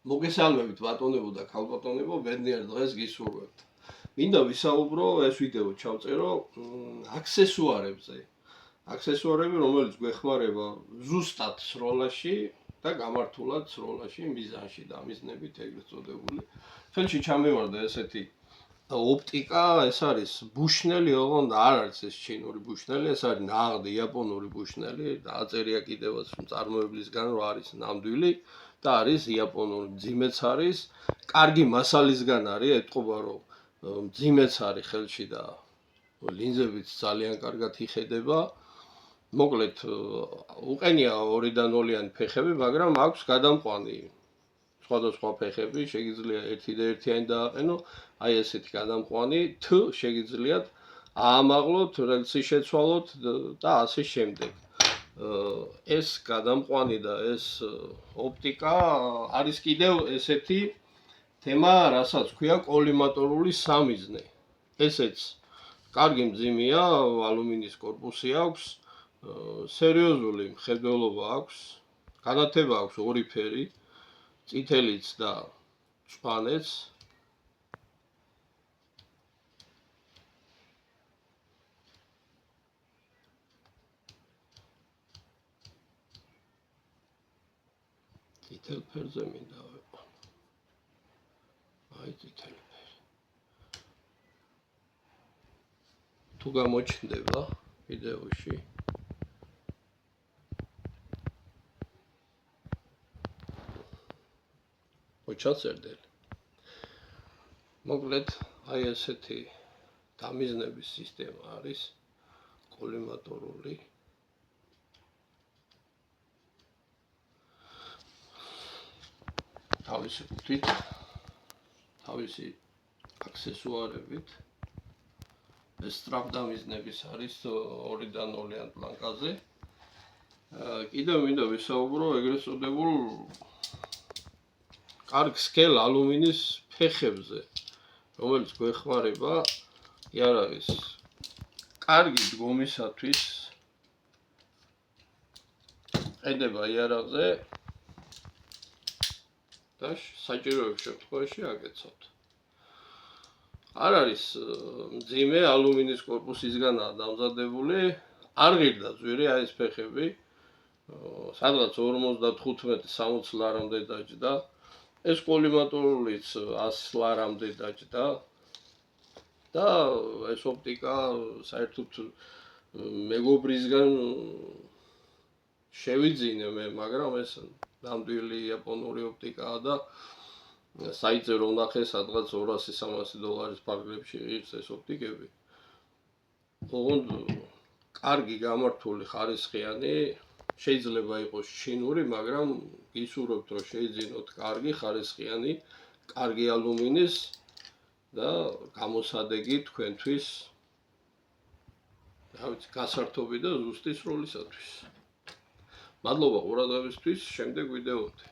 მოგესალმებით ბატონებო და ქალბატონებო, ბედნიერ დღეს გისურვებთ. მინდა ვისაუბრო, ეს ვიდეო ჩავწერო აქსესუარებზე. აქსესუარები, რომელიც გვეხმარება ზუსტად სროლაში და გამართულად სროლაში, მიზანში და მიზნებით ეგრეთ წოდებული. ხელში ჩამევარდა ესეთი ოპტიკა, ეს არის ბუშნელი, ოღონდ არ არის ეს ჩინური ბუშნელი, ეს არის ნაღდი იაპონური ბუშნელი, დააწერია კიდევაც წარმოებლისგან რომ არის ნამდვილი. და არის იაპონური, მძიმეც არის, კარგი მასალისგან არის, ეთყობა რომ მძიმეც არის ხელში და ლინზებიც ძალიან კარგად იხედება. მოკლედ, უყენია 2-დან 2-იანი ფეხები, მაგრამ აქვს გადამყვანი სხვადასხვა ფეხები, შეგიძლია 1 და 1-იანი დააყენო, აი ესეთი გადამყვანი, შეგიძლიათ აამაღლოთ, რელსი შეცვალოთ და ასე შემდეგ. ეს გადამყვანი და ეს ოპტიკა არის კიდევ ესეთი თემა, რასაც ქვია კოლიმატორული სამიზნე. ესეც კარგი მძიმეა, ალუმინის კორპუსი აქვს, სერიოზული მხედველობა აქვს, განათება აქვს 2 ფერი, წითელიც და მწვანეც. წითელ ფერზე მინდა ვიყო. აი წითელი ფერი. თუ გამოჩნდება ვიდეოში მოჩაწერდელი. მოკლედ, აი ესეთი დამიზნების სისტემა არის კოლიმატორული. თავისი ყუთით, თავისი აქსესუარებით. ეს სტრაპდამიზნების არის 2-დან 2-იან პლანკაზე. კიდევ მინდა ვისაუბრო ეგრეთ წოდებულ კარგ სქელ ალუმინის ფეხებზე, რომელიც გვეხმარება იარაღის კარგი დგომისათვის. ყედება იარაღზე და საჭიროების შემთხვევაში აკეცოთ. არ არის მძიმე, ალუმინის კორპუსისგანაა დამზადებული, არ ღირდა ძვირი, აი ეს ფეხები, სადღაც 55-60 ლარამდე დაჯდა. ეს კოლიმატორულიც 100 ლარამდე დაჯდა. და ეს ოპტიკა საერთოდ მეგობრისგან შევიძინე მე, მაგრამ ეს ნამდვილი იაპონური ოპტიკაა და საიტზე რომ ნახე, სადღაც 200-300 დოლარის ფარგლებში ღირს ეს ოპტიკები. ოღონდ კარგი გამართული ხარისხიანი, შეიძლება იყოს ჩინური, მაგრამ გისურვებთ რომ შეიძინოთ კარგი ხარისხიანი, კარგი ალუმინის და გამოსადეგი თქვენთვის, გასართობი და ზუსტი სროლისათვის. მადლობა ყურადღებისთვის, შემდეგ ვიდეომდე.